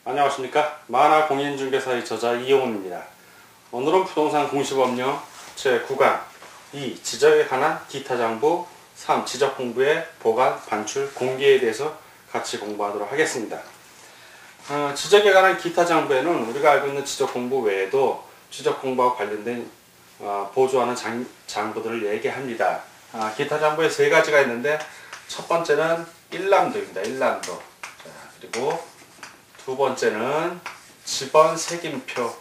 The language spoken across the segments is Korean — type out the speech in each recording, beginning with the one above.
안녕하십니까. 만화공인중개사의 저자 이용훈입니다. 오늘은 부동산 공시법령 제9강 2. 지적에 관한 기타 장부 3. 지적 공부의 보관, 반출, 공개에 대해서 같이 공부하도록 하겠습니다. 지적에 관한 기타 장부에는 우리가 알고 있는 지적 공부 외에도 지적 공부와 관련된 보조하는 장부들을 얘기합니다. 기타 장부에 세 가지가 있는데 첫 번째는 일람도입니다. 일람도. 그리고 두 번째는 지번 색임표.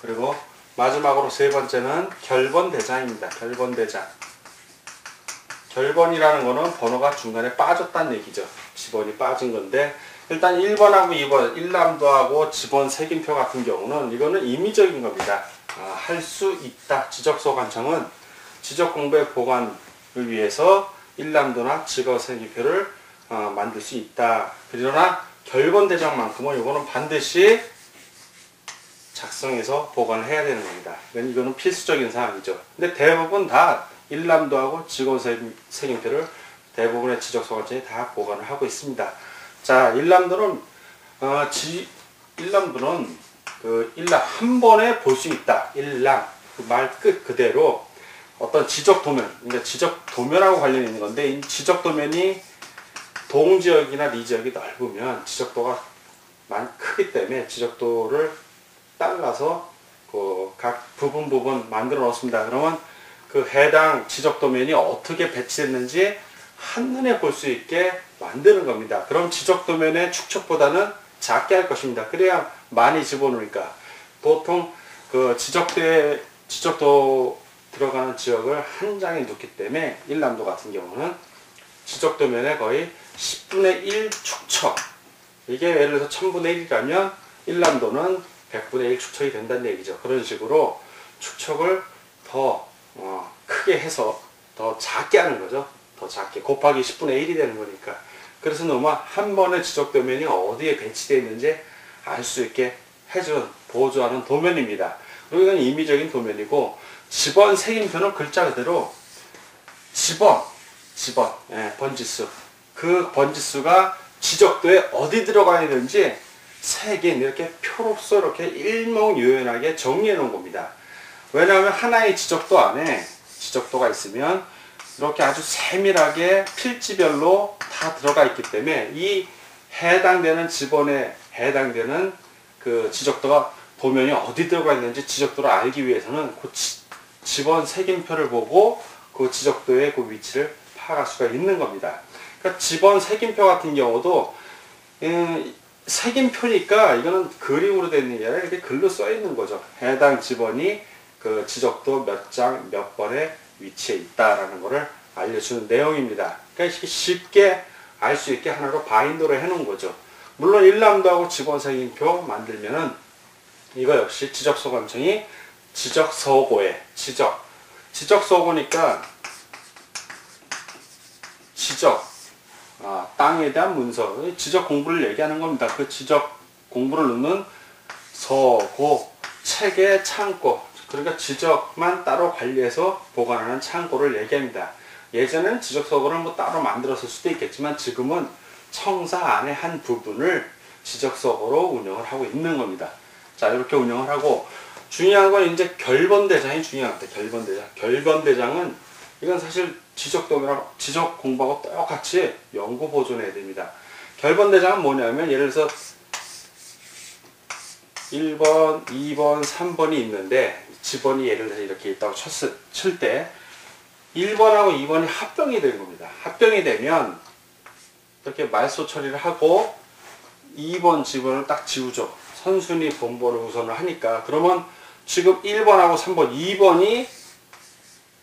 그리고 마지막으로 세 번째는 결번대장입니다. 결번대장. 결번이라는 거는 번호가 중간에 빠졌다는 얘기죠. 지번이 빠진 건데, 일단 1번하고 2번, 일람도하고 지번 색임표 같은 경우는 이거는 임의적인 겁니다. 할 수 있다. 지적소 관청은 지적 공부의 보관을 위해서 일람도나 지거 색임표를 만들 수 있다. 그러나 결번대장만큼은 이거는 반드시 작성해서 보관을 해야 되는 겁니다. 이거는 필수적인 사항이죠. 근데 대부분 다 일람도하고 지거 색임표를 대부분의 지적소관청이 다 보관을 하고 있습니다. 자, 일람도는 일람 한 번에 볼 수 있다. 일람 그 말 끝 그대로 어떤 지적 도면, 그러니까 지적 도면하고 관련이 있는 건데, 이 지적 도면이 동지역이나 리지역이 넓으면 지적도가 크기 때문에 지적도를 따라서 각 부분 만들어 놓습니다. 그러면 그 해당 지적도면이 어떻게 배치됐는지 한눈에 볼 수 있게 만드는 겁니다. 그럼 지적도면의 축척보다는 작게 할 것입니다. 그래야 많이 집어넣으니까. 보통 그 지적도 들어가는 지역을 한 장에 넣기 때문에 일람도 같은 경우는 지적도면의 거의 10분의 1 축척. 이게 예를 들어서 1000분의 1이라면 일람도는 100분의 1 축척이 된다는 얘기죠. 그런 식으로 축척을 더 크게 해서 더 작게 하는 거죠. 더 작게. 곱하기 10분의 1이 되는 거니까. 그래서 한 번에 지적도면이 어디에 배치되어 있는지 알 수 있게 해주는, 보조하는 도면입니다. 그리고 이건 임의적인 도면이고, 지번 색임표는 글자 그대로 지번, 번지수. 그 번지수가 지적도에 어디 들어가야 되는지 색인 이렇게 표로서 이렇게 일목요연하게 정리해 놓은 겁니다. 왜냐하면 하나의 지적도 안에 지적도가 있으면 이렇게 아주 세밀하게 필지별로 다 들어가 있기 때문에 이 해당되는 지번에 해당되는 그 지적도가 도면이 어디 들어가 있는지 지적도를 알기 위해서는 그 지번 색임표를 보고 그 지적도의 그 위치를 파악할 수가 있는 겁니다. 그러니까 지번 색임표 같은 경우도 색임표니까 이거는 그림으로 되어 있는 게 아니라 이렇게 글로 써 있는 거죠. 해당 지번이 그 지적도 몇 장 몇 번에 위치해 있다라는 것을 알려주는 내용입니다. 그러니까 쉽게 알 수 있게 하나로 바인더로 해놓은 거죠. 물론 일람도하고 지번 색임표 만들면은 이거 역시 지적소관청이 지적서고에 지적서고니까 땅에 대한 문서, 지적 공부를 얘기하는 겁니다. 그 지적 공부를 넣는 서고, 책의 창고, 그러니까 지적만 따로 관리해서 보관하는 창고를 얘기합니다. 예전에는 지적서고를 따로 만들었을 수도 있겠지만 지금은 청사 안의 한 부분을 지적서고로 운영을 하고 있는 겁니다. 자, 이렇게 운영을 하고, 중요한 건 이제 결번대장이 중요합니다. 결번대장은 이건 사실 지적도면하고 지적 공부하고 똑같이 연구 보존해야 됩니다. 결번대장은 뭐냐면, 예를 들어서 1번, 2번, 3번이 있는데 지번이 예를 들어서 이렇게 있다고 칠 때 1번하고 2번이 합병이 된 겁니다. 합병이 되면 이렇게 말소 처리를 하고 2번 지번을 딱 지우죠. 선순위 번번을 우선을 하니까. 그러면 지금 1번하고 3번, 2번이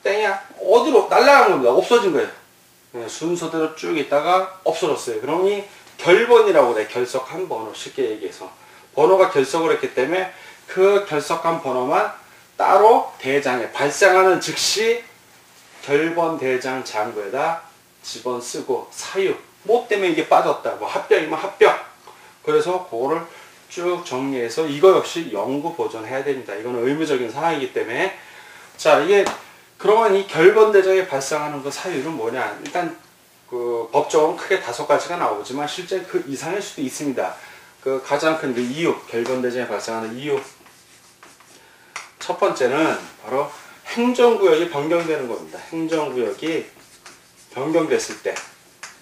땡이야. 어디로 날아간 겁니다. 없어진 거예요. 순서대로 쭉 있다가 없어졌어요. 그러니 결번이라고 그래. 결석한 번호. 쉽게 얘기해서. 번호가 결석을 했기 때문에 그 결석한 번호만 따로 대장에 발생하는 즉시 결번대장 장부에다 지번 쓰고 사유. 뭐 때문에 이게 빠졌다. 뭐 합병이면 합병. 그래서 그거를 쭉 정리해서 이거 역시 연구 보존해야 됩니다. 이거는 의무적인 사항이기 때문에. 자, 이게 그러면 이 결번대장에 발생하는 그 사유는 뭐냐? 일단 그 법적으로 크게 5가지가 나오지만 실제 그 이상일 수도 있습니다. 그 가장 큰 그 이유, 결변대장이 발생하는 이유. 첫 번째는 바로 행정구역이 변경되는 겁니다. 행정구역이 변경됐을 때,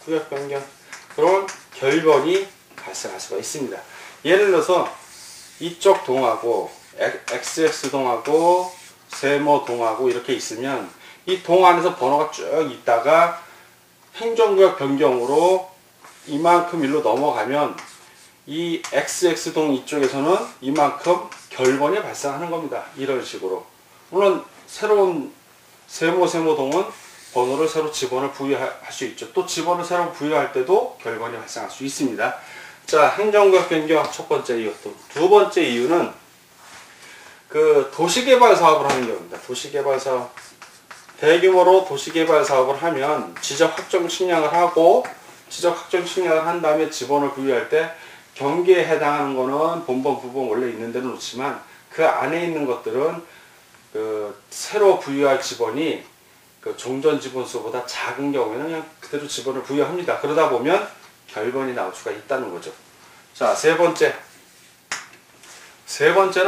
구역 변경, 그런 결변이 발생할 수가 있습니다. 예를 들어서 이쪽 동하고 XX동하고 세모동하고 이렇게 있으면 이 동 안에서 번호가 쭉 있다가 행정구역 변경으로 이만큼 일로 넘어가면 이 XX동 이쪽에서는 이만큼 결번이 발생하는 겁니다. 이런 식으로. 물론 새로운 세모동은 번호를 새로 지번을 부여할 수 있죠. 또 지번을 새로 부여할 때도 결번이 발생할 수 있습니다. 자, 행정구역 변경 첫 번째 이유. 또 두 번째 이유는 그 도시개발 사업을 하는 경우입니다. 도시개발 사업. 대규모로 도시개발 사업을 하면 지적 확정 측량을 하고 지적 확정 측량을 한 다음에 지번을 부여할 때 경기에 해당하는 거는 본번 부분 원래 있는 대로 놓지만 그 안에 있는 것들은 그 새로 부여할 지번이 그 종전 지번수보다 작은 경우에는 그냥 그대로 지번을 부여합니다. 그러다 보면 결번이 나올 수가 있다는 거죠. 자, 세 번째는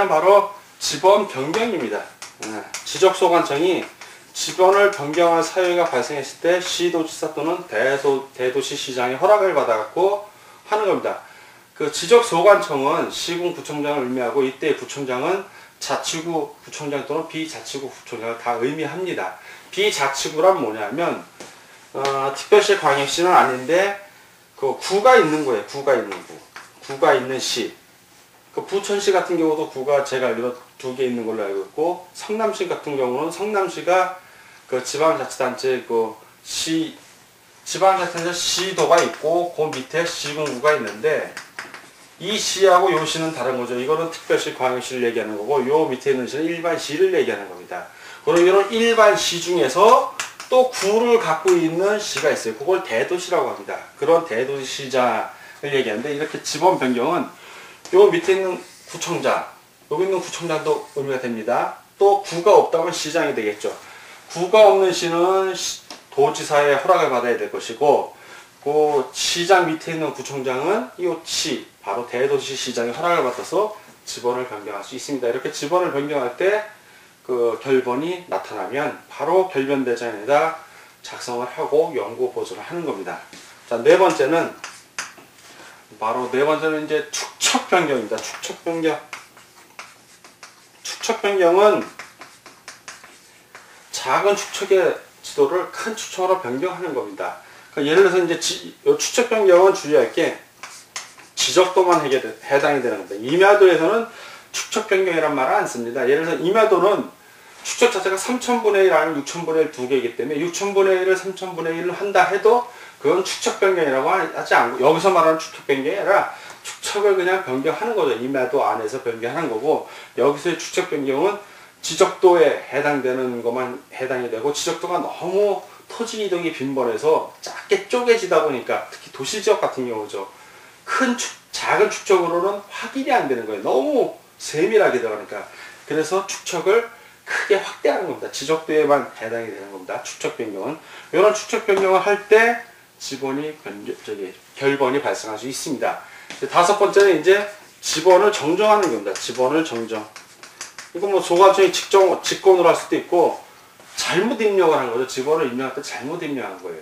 바로 지번 변경입니다. 지적소관청이 지번을 변경할 사유가 발생했을 때 시도지사 또는 대도시시장의 허락을 받아갖고 하는 겁니다. 그 지적소관청은 시군 구청장을 의미하고 이때 구청장은 자치구 구청장 또는 비자치구 구청장을 다 의미합니다. 비자치구란 뭐냐면 특별시 광역시는 아닌데 그 구가 있는 거예요. 구가 있는 시. 그 부천시 같은 경우도 구가 제가 알기로 2개 있는 걸로 알고 있고 성남시 같은 경우는 성남시가 그 지방자치단체 그 지방자치단체 시도가 있고 그 밑에 시군구가 있는데 이 시하고 요 시는 다른 거죠. 이거는 특별시 광역시를 얘기하는 거고 요 밑에 있는 시는 일반시를 얘기하는 겁니다. 그리고 이런 일반시 중에서 또 구를 갖고 있는 시가 있어요. 그걸 대도시라고 합니다. 그런 대도시장을 얘기하는데 이렇게 지번 변경은 요 밑에 있는 구청장, 여기 있는 구청장도 의미가 됩니다. 또 구가 없다면 시장이 되겠죠. 구가 없는 시는 도지사의 허락을 받아야 될 것이고 그 시장 밑에 있는 구청장은 이 시, 바로 대도시 시장의 허락을 받아서 지번을 변경할 수 있습니다. 이렇게 지번을 변경할 때 그 결번이 나타나면 바로 결변대장에다 작성을 하고 연구 보조를 하는 겁니다. 자, 네 번째는 이제 축척 변경입니다. 축척 변경은 작은 축척의 지도를 큰 축척으로 변경하는 겁니다. 그러니까 예를 들어서 이제 축척 변경은 주의할 게 지적도만 해당이 되는 겁니다. 임야도에서는 축척 변경이란 말을 안 씁니다. 예를 들어서 임야도는 축척 자체가 3000분의 1 아니면 6000분의 1 두 개이기 때문에 6000분의 1을 3000분의 1을 한다 해도 그건 축척 변경이라고 하지 않고 여기서 말하는 축척 변경이 아니라 축척을 그냥 변경하는 거죠. 임야도 안에서 변경하는 거고 여기서의 축척 변경은 지적도에 해당되는 것만 해당이 되고 지적도가 너무 토지 이동이 빈번해서 작게 쪼개지다 보니까 특히 도시지역 같은 경우죠. 작은 축척으로는 확인이 안 되는 거예요. 너무 세밀하게 들어가니까. 그래서 축척을 크게 확대하는 겁니다. 지적도에만 해당이 되는 겁니다. 축척 변경은. 이런 축척 변경을 할 때 결번이 발생할 수 있습니다. 다섯 번째는 이제 지번을 정정하는 겁니다. 지번을 정정. 이거 뭐 소관청이 직권으로 할 수도 있고 잘못 입력을 한 거죠. 지번을 입력할 때 잘못 입력한 거예요.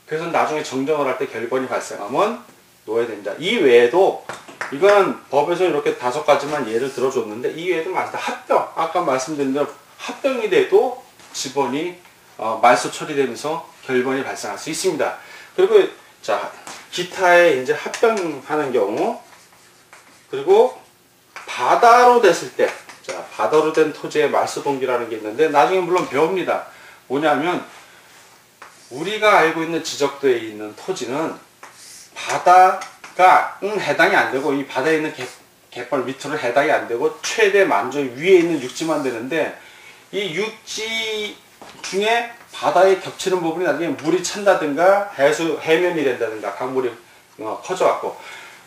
그래서 나중에 정정을 할 때 결번이 발생하면 놓아야 됩니다. 이 외에도 이거는 법에서 이렇게 5가지만 예를 들어줬는데 이 외에도 많다. 합병. 아까 말씀드린 대로 합병이 돼도 지번이 말소 처리되면서 결번이 발생할 수 있습니다. 그리고 자 기타에 이제 합병하는 경우 그리고 바다로 됐을 때 자 바다로 된 토지의 말소 동기라는 게 있는데 나중에 물론 배웁니다. 뭐냐면 우리가 알고 있는 지적도에 있는 토지는 바다가 해당이 안 되고 이 바다에 있는 갯벌 밑으로 해당이 안 되고 최대 만조 위에 있는 육지만 되는데 이 육지 중에 바다에 겹치는 부분이 나중에 물이 찬다든가 해면이 된다든가 강물이 커져갖고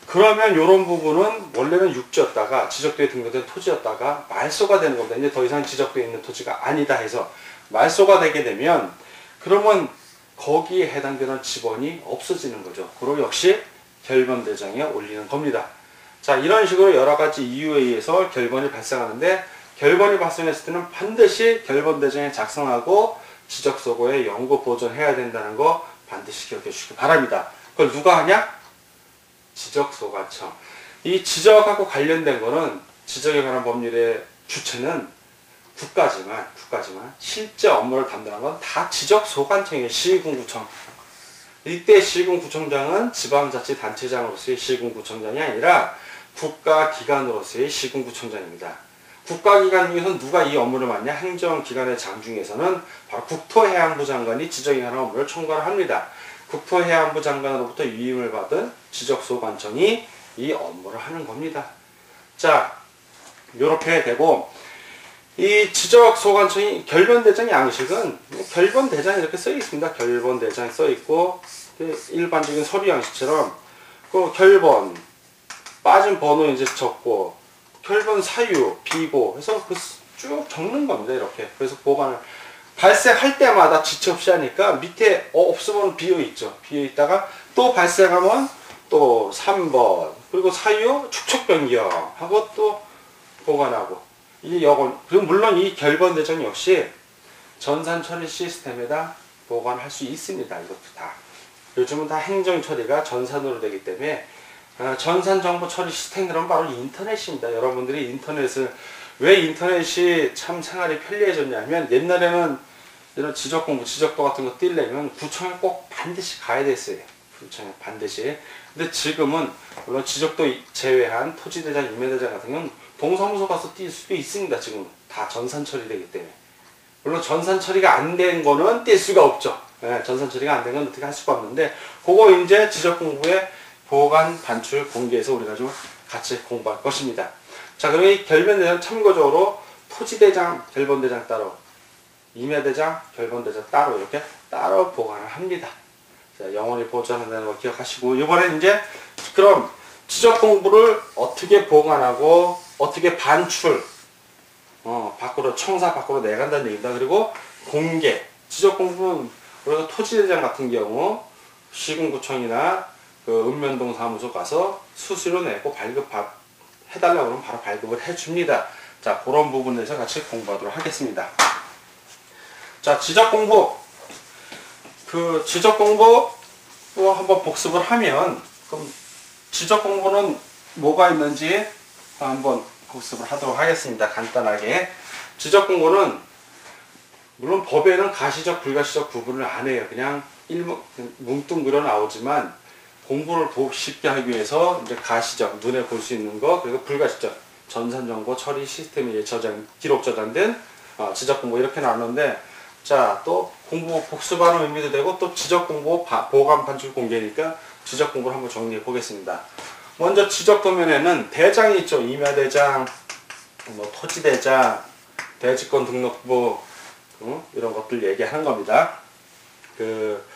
그러면 이런 부분은 원래는 육지였다가 지적도에 등록된 토지였다가 말소가 되는 겁니다. 이제 더 이상 지적도에 있는 토지가 아니다 해서 말소가 되게 되면 그러면 거기에 해당되는 지번이 없어지는 거죠. 그리고 역시 결번대장에 올리는 겁니다. 자, 이런 식으로 여러 가지 이유에 의해서 결번이 발생하는데, 결번이 발생했을 때는 반드시 결번대장에 작성하고 지적소고에 연구 보존해야 된다는 거 반드시 기억해 주시기 바랍니다. 그걸 누가 하냐? 지적소관청. 이 지적하고 관련된 거는, 지적에 관한 법률의 주체는 국가지만 실제 업무를 담당하는 건 다 지적소관청이에요. 시군구청. 이때 시군구청장은 지방자치단체장으로서의 시군구청장이 아니라 국가기관으로서의 시군구청장입니다. 국가기관 중에서는 누가 이 업무를 맡냐? 행정기관의 장 중에서는 바로 국토해양부 장관이 지적에 관한 업무를 총괄을 합니다. 국토해양부 장관으로부터 위임을 받은 지적소관청이 이 업무를 하는 겁니다. 자, 이렇게 되고, 이 지적소관청이 결번대장 양식은 결번대장 이렇게 써 있습니다. 결번대장이 써 있고, 일반적인 서류 양식처럼 그 결번 빠진 번호 이제 적고, 결번 사유 비고 해서 그 쭉 적는 겁니다. 이렇게. 그래서 보관을 발생할 때마다 지체 없이 하니까 밑에 없으면 비어 있죠. 비어 있다가 또 발생하면 또 3번 그리고 사유 축척 변경하고 또 보관하고, 이 여건, 그리고 물론 이 결번대장 역시 전산 처리 시스템에다 보관할 수 있습니다. 이것도 다. 요즘은 다 행정 처리가 전산으로 되기 때문에 전산 정보 처리 시스템, 그럼 바로 인터넷입니다. 여러분들이 인터넷을, 왜 인터넷이 참 생활이 편리해졌냐면, 옛날에는 이런 지적 공부, 지적도 같은 거 띄려면 구청에 꼭 반드시 가야 됐어요. 구청에 반드시. 근데 지금은 물론 지적도 제외한 토지대장, 임야대장 같은 경우는 동사무소 가서 뛸 수도 있습니다. 지금 다 전산 처리되기 때문에. 물론 전산 처리가 안 된 거는 뛸 수가 없죠. 네, 전산 처리가 안 된 건 어떻게 할 수가 없는데, 그거 이제 지적 공부에 보관, 반출, 공개해서 우리가 좀 같이 공부할 것입니다. 자, 그럼 이 결번대장 참고적으로 토지대장, 결번대장 따로, 임야대장, 결번대장 따로 이렇게 따로 보관을 합니다. 자, 영원히 보존한다는 거 기억하시고, 이번에 이제 그럼 지적 공부를 어떻게 보관하고 어떻게 반출, 밖으로, 청사 밖으로 내간다는 얘기입니다. 그리고 공개, 지적 공부는 우리가 토지대장 같은 경우 시군구청이나 그 읍면동 사무소 가서 수수료 내고 해달라고 그러면 바로 발급을 해줍니다. 자, 그런 부분에서 같이 공부하도록 하겠습니다. 자, 지적 공부. 그 지적 공부 또 한번 복습을 하면, 그럼 지적 공부는 뭐가 있는지 한번 복습을 하도록 하겠습니다. 간단하게. 지적 공부는 물론 법에는 가시적, 불가시적 구분을 안 해요. 그냥 뭉뚱그려 나오지만, 공부를 쉽게 하기 위해서 이제 가시적, 눈에 볼 수 있는 거, 그리고 불가시적, 전산정보 처리 시스템에 기록 저장된 지적 공부 이렇게 나누는데, 자, 또 공부 복습하는 의미도 되고, 또 지적 공부 보관 반출 공개니까 지적 공부를 한번 정리해 보겠습니다. 먼저 지적 도면에는 대장이 있죠. 임야대장, 뭐 토지대장, 대지권 등록부, 이런 것들 얘기하는 겁니다. 그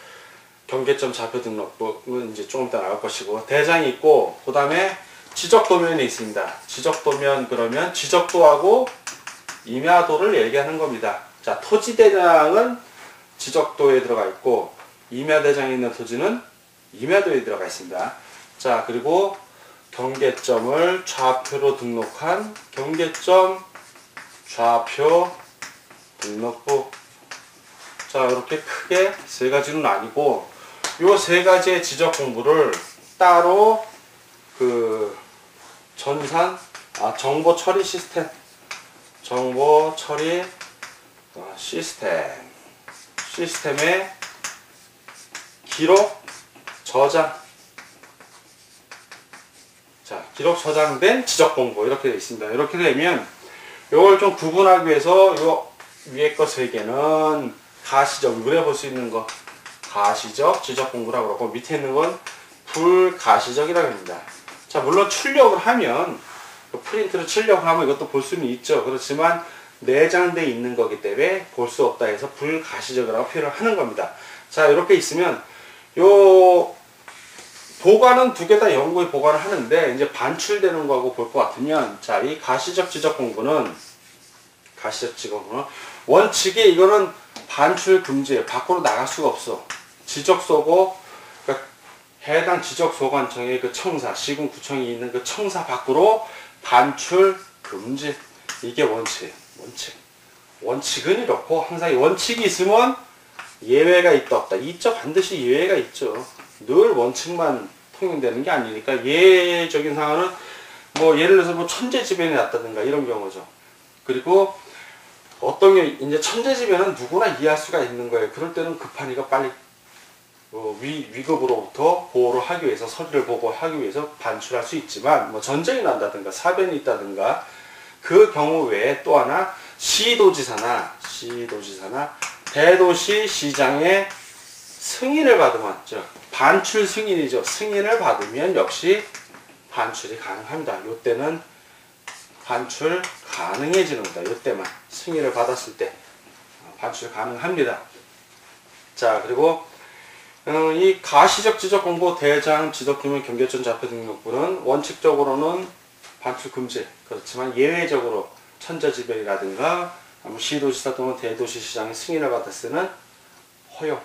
경계점 좌표 등록부는 이제 조금 이따 나올 것이고, 대장이 있고, 그 다음에 지적도면이 있습니다. 지적도면 그러면 지적도하고 임야도를 얘기하는 겁니다. 자, 토지대장은 지적도에 들어가 있고, 임야대장에 있는 토지는 임야도에 들어가 있습니다. 자, 그리고 경계점을 좌표로 등록한 경계점 좌표 등록부. 자, 이렇게 크게 세 가지로 나뉘고, 요 세 가지의 지적 공부를 따로 그 정보 처리 시스템, 시스템의 기록 저장. 자, 기록 저장된 지적 공부 이렇게 되어 있습니다. 이렇게 되면 요걸 좀 구분하기 위해서 요 위에 거 세 개는 가시적, 눈에 볼 수 있는 거 가시적 지적 공부라고 그러고, 밑에 있는 건 불가시적이라고 합니다. 자, 물론 출력을 하면, 프린트로 출력을 하면 이것도 볼 수는 있죠. 그렇지만 내장되어 있는 거기 때문에 볼 수 없다 해서 불가시적이라고 표현을 하는 겁니다. 자, 이렇게 있으면 요 보관은 두 개 다 연구에 보관을 하는데, 이제 반출되는 거하고 볼 것 같으면, 자, 이 가시적 지적 공부는 원칙에 이거는 반출 금지예요. 밖으로 나갈 수가 없어. 지적소고, 그러니까 해당 지적소관청의 그 청사, 시군구청이 있는 그 청사 밖으로 반출 금지. 이게 원칙이에요. 원칙은 이렇고, 항상 원칙이 있으면 예외가 있다 없다. 있죠. 반드시 예외가 있죠. 늘 원칙만 통용되는 게 아니니까. 예외적인 상황은 뭐 예를 들어서 뭐 천재지변이 났다든가 이런 경우죠. 그리고 어떤 게 이제 천재지변은 누구나 이해할 수가 있는 거예요. 그럴 때는 급하니까 빨리 위급으로부터 보호를 하기 위해서, 서류를 보고하기 위해서 반출할 수 있지만, 뭐 전쟁이 난다든가 사변이 있다든가 그 경우 외에 또 하나 시도지사나 대도시 시장의 승인을 받으면, 반출 승인이죠. 승인을 받으면 역시 반출이 가능합니다. 이때는 반출 가능해지는 겁니다. 이때만 승인을 받았을 때 반출 가능합니다. 자, 그리고 이 가시적 지적공고 대장 지적도면 경계점 좌표 등록부는 원칙적으로는 반출 금지. 그렇지만 예외적으로 천재지변이라든가 시도지사 또는 대도시 시장의 승인을 받았을 때는 허용.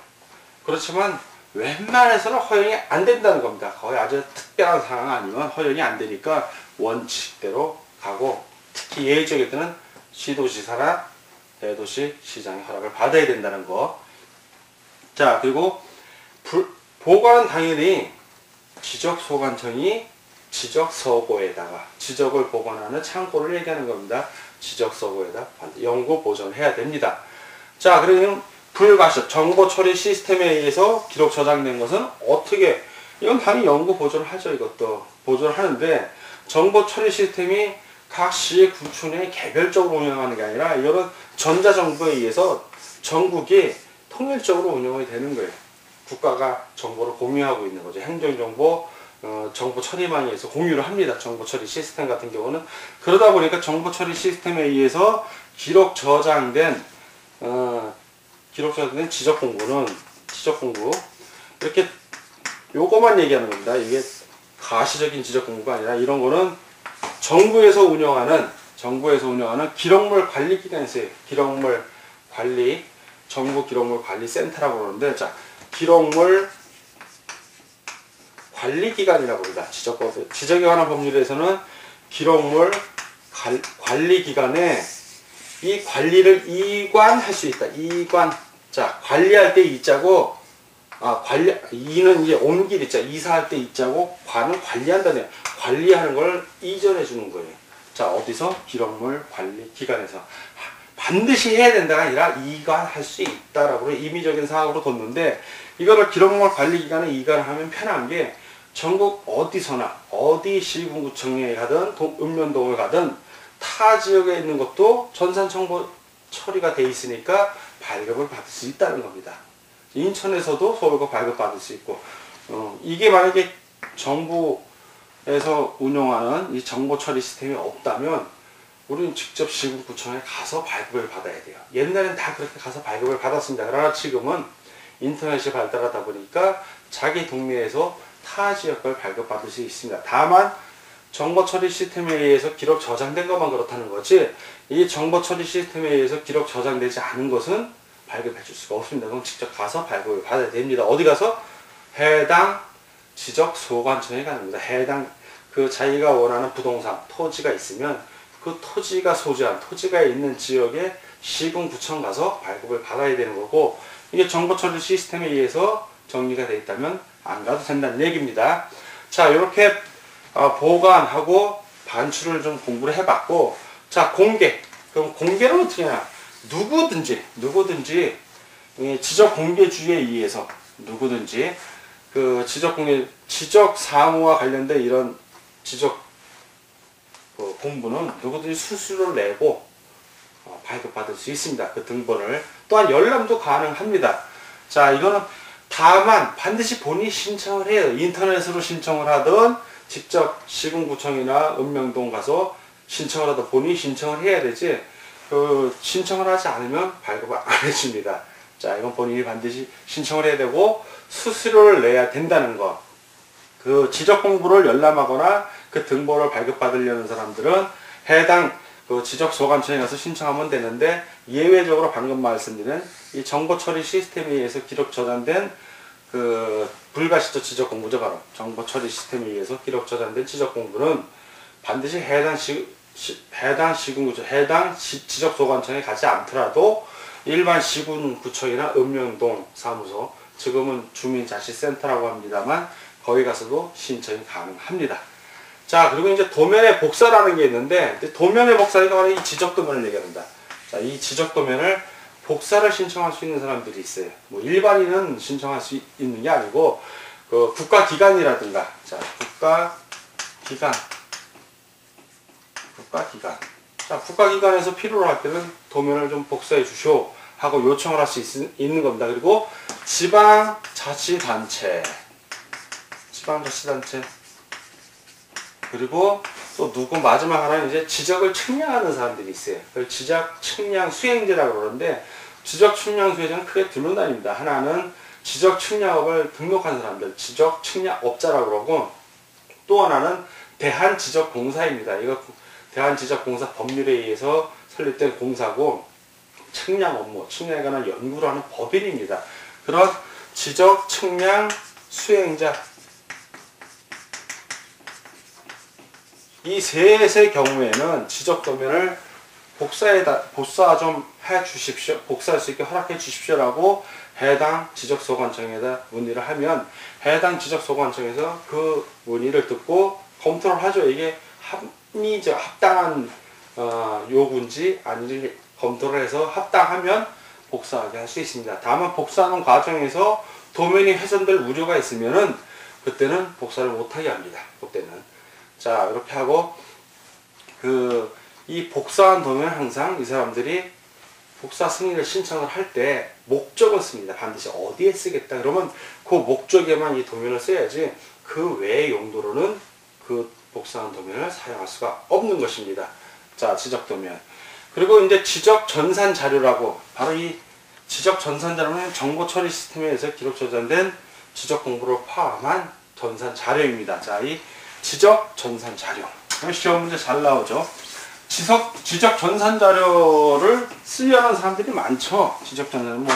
그렇지만 웬만해서는 허용이 안 된다는 겁니다. 거의 아주 특별한 상황 아니면 허용이 안 되니까 원칙대로 가고, 특히 예외적일 때는 시도지사나 대도시 시장의 허락을 받아야 된다는 거. 자, 그리고 보관은 당연히 지적소관청이 지적서고에다가, 지적을 보관하는 창고를 얘기하는 겁니다. 지적서고에다 연구 보존해야 됩니다. 자, 그러면 불가시적 정보 처리 시스템에 의해서 기록 저장된 것은 어떻게, 이건 당연히 연구 보존을 하죠. 이것도 보존을 하는데, 정보 처리 시스템이 각 시 구청에 개별적으로 운영하는 게 아니라 이런 전자정보에 의해서 전국이 통일적으로 운영이 되는 거예요. 국가가 정보를 공유하고 있는 거죠. 행정정보, 정보 처리망에 의해서 공유를 합니다. 정보 처리 시스템 같은 경우는. 그러다 보니까 정보 처리 시스템에 의해서 기록 저장된 지적공부, 이렇게 요거만 얘기하는 겁니다. 이게 가시적인 지적공부가 아니라 이런 거는 정부에서 운영하는 기록물 관리 기관이 있어요. 기록물 관리, 정부 기록물 관리 센터라고 그러는데, 자, 기록물 관리기관이라고 합니다. 지적에 관한 법률에서는 기록물 관리기관에 이 관리를 이관할 수 있다. 이관. 자, 관리할 때 이자고, 이는 이제 옮길 이자, 이사할 때 이자고, 관은 관리한다네요. 관리하는 걸 이전해 주는 거예요. 자, 어디서? 기록물 관리기관에서. 반드시 해야 된다가 아니라 이관할 수 있다라고 임의적인 사항으로 뒀는데, 이거를 기록물 관리기관에 이관을 하면 편한 게, 전국 어디서나, 어디 시군구청에 가든, 읍면동을 가든, 타 지역에 있는 것도 전산정보 처리가 돼 있으니까 발급을 받을 수 있다는 겁니다. 인천에서도 서울과 발급받을 수 있고, 이게 만약에 정부에서 운영하는 이 정보 처리 시스템이 없다면, 우리는 직접 시군구청에 가서 발급을 받아야 돼요. 옛날엔 다 그렇게 가서 발급을 받았습니다. 그러나 지금은 인터넷이 발달하다 보니까 자기 동네에서 타 지역 걸 발급받을 수 있습니다. 다만 정보 처리 시스템에 의해서 기록 저장된 것만 그렇다는 거지, 이 정보 처리 시스템에 의해서 기록 저장되지 않은 것은 발급해 줄 수가 없습니다. 그럼 직접 가서 발급을 받아야 됩니다. 어디 가서? 해당 지적소관청에 가는 겁니다. 해당 자기가 원하는 부동산, 토지가 있으면 그 토지가 소재한, 토지가 있는 지역에 시군구청 가서 발급을 받아야 되는 거고, 이게 정보 처리 시스템에 의해서 정리가 되어 있다면 안 가도 된다는 얘기입니다. 자, 이렇게 보관하고 반출을 좀 공부를 해봤고, 자, 공개. 그럼 공개는 어떻게 하냐? 누구든지 지적 공개주의에 의해서 누구든지 지적 사무와 관련된 이런 지적 공부는 누구든지 수수료를 내고 발급받을 수 있습니다. 그 등본을. 또한 열람도 가능합니다. 자, 이거는 다만 반드시 본인이 신청을 해요. 인터넷으로 신청을 하든 직접 시군구청이나 읍면동 가서 신청을 하든 본인이 신청을 해야 되지, 신청을 하지 않으면 발급을 안 해줍니다. 자, 이건 본인이 반드시 신청을 해야 되고 수수료를 내야 된다는 거. 그 지적 공부를 열람하거나 그 등본을 발급받으려는 사람들은 해당 지적소관청에 가서 신청하면 되는데, 예외적으로 방금 말씀드린 이 정보 처리 시스템에 의해서 기록 저장된 불가시적 지적 공부죠. 바로 정보 처리 시스템에 의해서 기록 저장된 지적 공부는 반드시 해당 시군구청, 해당 지적 소관청에 가지 않더라도 일반 시군구청이나 읍면동 사무소, 지금은 주민자치센터라고 합니다만 거기 가서도 신청이 가능합니다. 자, 그리고 이제 도면의 복사라는 게 있는데, 도면의 복사가 바로 이 지적도면을 얘기합니다. 자, 이 지적도면을 복사를 신청할 수 있는 사람들이 있어요. 뭐 일반인은 신청할 수 있는 게 아니고 그 국가기관이라든가, 자, 국가기관. 자, 국가기관에서 필요로 할 때는 도면을 좀 복사해 주시오 하고 요청을 할 수 있는 겁니다. 그리고 지방자치단체. 그리고 또 누구 마지막 하나는 이제 지적을 측량하는 사람들이 있어요. 그걸 지적 측량 수행제라고 그러는데, 지적 측량 수행제는 크게 두 명단입니다. 하나는 지적 측량업을 등록한 사람들, 지적 측량업자라고 그러고, 또 하나는 대한지적공사입니다. 이거 대한지적공사 법률에 의해서 설립된 공사고, 측량 업무, 측량에 관한 연구를 하는 법인입니다. 그런 지적 측량 수행자, 이 셋의 경우에는 지적도면을 복사 좀 해 주십시오. 복사할 수 있게 허락해 주십시오라고 해당 지적소관청에다 문의를 하면, 해당 지적소관청에서 그 문의를 듣고 검토를 하죠. 이게 합당한 요구인지 아닌지 검토를 해서 합당하면 복사하게 할 수 있습니다. 다만 복사하는 과정에서 도면이 훼손될 우려가 있으면은 그때는 복사를 못하게 합니다. 그때는. 자, 이렇게 하고 이 복사한 도면 항상 이 사람들이 복사 승인을 신청을 할 때 목적을 씁니다. 반드시 어디에 쓰겠다. 그러면 그 목적에만 이 도면을 써야지 그 외의 용도로는 그 복사한 도면을 사용할 수가 없는 것입니다. 자, 지적 도면. 그리고 이제 지적 전산 자료라고, 바로 이 지적 전산 자료는 정보 처리 시스템에서 기록 저장된 지적 공부를 포함한 전산 자료입니다. 자, 이 지적 전산 자료. 시험 문제 잘 나오죠. 지적 전산 자료를 쓰려는 사람들이 많죠. 지적 전산, 뭐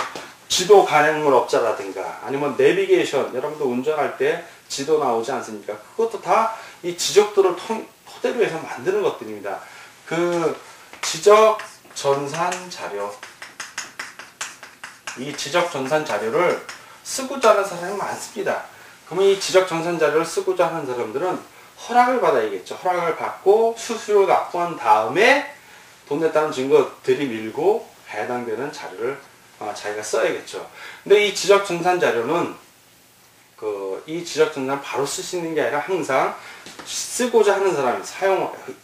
지도 간행물 업자라든가, 아니면 내비게이션, 여러분들 운전할 때 지도 나오지 않습니까? 그것도 다 이 지적도를 토대로 해서 만드는 것들입니다. 그 지적 전산 자료, 이 지적 전산 자료를 쓰고자 하는 사람이 많습니다. 그러면 이 지적 전산 자료를 쓰고자 하는 사람들은 허락을 받아야겠죠. 허락을 받고 수수료 납부한 다음에 돈 냈다는 증거 들이밀고 해당되는 자료를 자기가 써야겠죠. 근데 이 지적 전산 자료는 이 지적 전산을 바로 쓸 수 있는 게 아니라 항상 쓰고자 하는 사람이,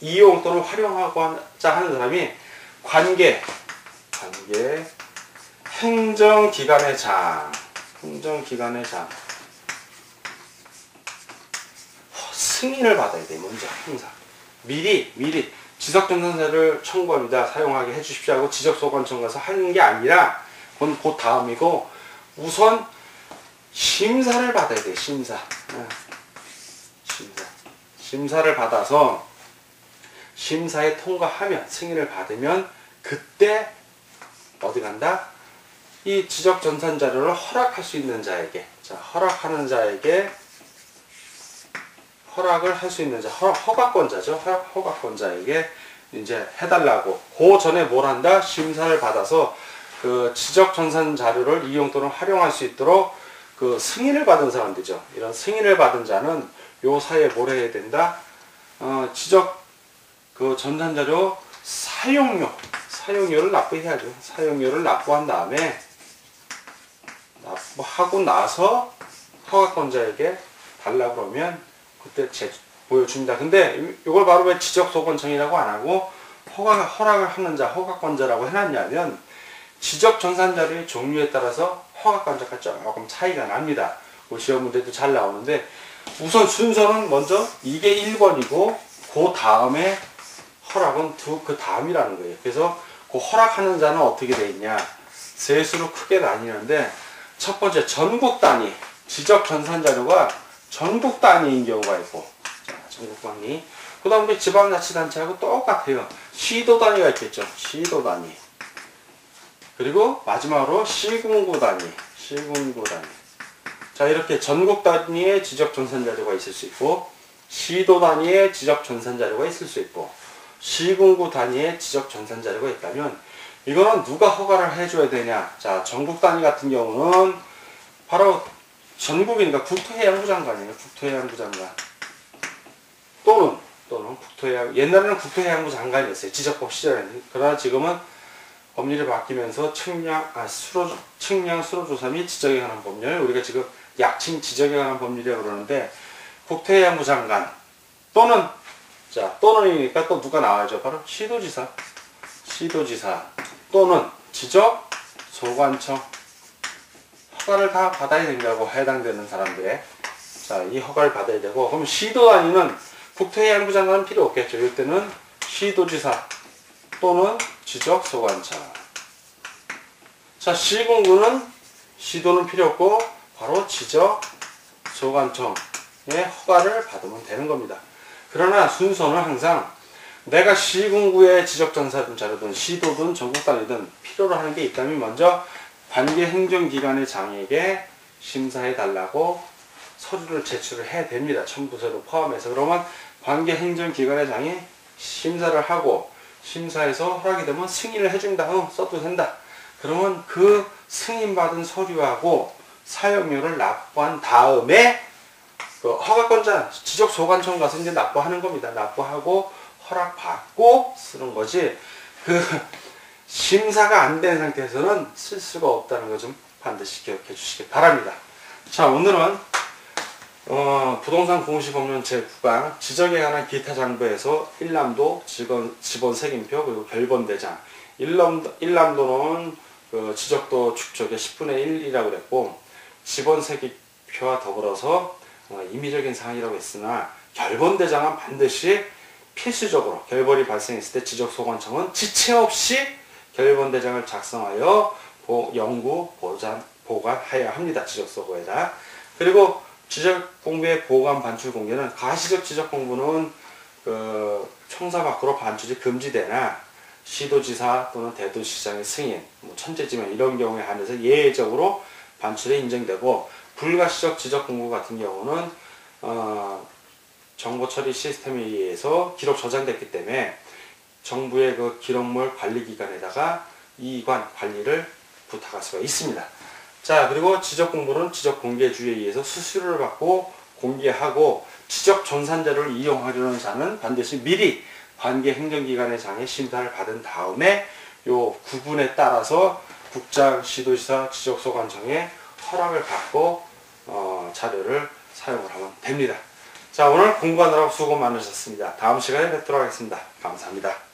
이용 또는 활용하고자 하는 사람이 관계 행정기관의 장 승인을 받아야 돼. 먼저 항상 미리 지적전산자를 청구합니다. 사용하게 해주십시오 하고 지적소관청 가서 하는 게 아니라, 그건 그 다음이고, 우선 심사를 받아야 돼. 심사를 받아서 심사에 통과하면, 승인을 받으면 그때 어디 간다? 이 지적전산 자료를 허락할 수 있는 자에게, 자, 허락하는 자에게, 허락을 할 수 있는 자, 허가권자죠. 허가권자에게 이제 해달라고. 그 전에 뭘 한다? 심사를 받아서 그 지적전산 자료를 이용 또는 활용할 수 있도록 그 승인을 받은 사람들이죠. 이런 승인을 받은 자는 요 사이에 뭘 해야 된다? 지적 그 전산자료 사용료를 납부해야죠. 사용료를 납부한 다음에, 납부하고 나서 허가권자에게 달라고 그러면 그때 보여줍니다. 근데 이걸 바로 왜 지적소관청이라고 안 하고 허락을 하는 자, 허가권자라고 해놨냐면, 지적전산자료의 종류에 따라서 허가권자가 조금 차이가 납니다. 그 시험 문제도 잘 나오는데, 우선 순서는 먼저 이게 1번이고 그 다음에 허락은 그 다음이라는 거예요. 그래서 그 허락하는 자는 어떻게 돼 있냐, 셋으로 크게 나뉘는데, 첫 번째 전국 단위, 지적 전산 자료가 전국 단위인 경우가 있고, 자, 전국 단위. 그 다음에 지방자치단체하고 똑같아요. 시도 단위가 있겠죠. 시도 단위. 그리고 마지막으로 시군구 단위. 자, 이렇게 전국 단위의 지적 전산 자료가 있을 수 있고, 시도 단위의 지적 전산 자료가 있을 수 있고, 시군구 단위의 지적 전산 자료가 있다면 이거는 누가 허가를 해줘야 되냐? 자, 전국 단위 같은 경우는 바로 전국이니까 국토해양부 장관이에요. 국토해양부 장관. 또는 옛날에는 국토해양부 장관이었어요. 지적법 시절에는. 그러나 지금은 법률이 바뀌면서 측량 수로조사 및 지적에 관한 법률, 우리가 지금 약칭 지적에 관한 법률이라고 그러는데, 국토해양부 장관 또는, 자, 또는이니까 또 누가 나와야죠. 바로 시도지사 또는 지적소관청. 허가를 다 받아야 된다고, 해당되는 사람들의. 자, 이 허가를 받아야 되고, 그럼 시도 단위는 국토해양부 장관은 필요 없겠죠. 이때는 시도지사 또는 지적소관청. 자, 시군구는 시도는 필요 없고 바로 지적소관청의 허가를 받으면 되는 겁니다. 그러나 순서는 항상 내가 시군구의 지적전산 자료든 시도든 전국 단위든 필요로 하는 게 있다면 먼저 관계 행정기관의 장에게 심사해 달라고 서류를 제출을 해야 됩니다. 첨부서를 포함해서. 그러면 관계 행정기관의 장이 심사를 하고 심사해서 허락이 되면 승인을 해준다. 써도 된다. 그러면 그 승인받은 서류하고 사용료를 납부한 다음에 그 허가권자 지적소관청 가서 이제 납부하는 겁니다. 납부하고 허락받고 쓰는 거지. 그 심사가 안 된 상태에서는 쓸 수가 없다는 거 좀 반드시 기억해 주시기 바랍니다. 자, 오늘은 부동산 공시법령 제9강 지적에 관한 기타 장부에서 1남도 지번 색임표 그리고 결번대장 1남도는 그 지적도 축적의 10분의 1이라고 그랬고 지번 색임표와 더불어서 임의적인 사항이라고 했으나 결번대장은 반드시 필수적으로 결번이 발생했을 때 지적소관청은 지체 없이 결번대장을 작성하여 영구 보관해야 합니다. 지적서고에다. 그리고 지적공부의 보관 반출 공개는 가시적 지적공부는 그 청사 밖으로 반출이 금지되나 시도지사 또는 대도시장의 승인, 천재지명 이런 경우에 한해서 예외적으로 반출이 인정되고 불가시적 지적공부 같은 경우는 정보처리 시스템에 의해서 기록 저장됐기 때문에 정부의 그 기록물 관리기관에다가 이관 관리를 부탁할 수가 있습니다. 자, 그리고 지적공부는 지적공개주의에 의해서 수수료를 받고 공개하고 지적전산자료를 이용하려는 자는 반드시 미리 관계행정기관의 장에 심사를 받은 다음에 요 구분에 따라서 국장, 시도지사, 지적소관청의 허락을 받고 자료를 사용을 하면 됩니다. 자, 오늘 공부하느라고 수고 많으셨습니다. 다음 시간에 뵙도록 하겠습니다. 감사합니다.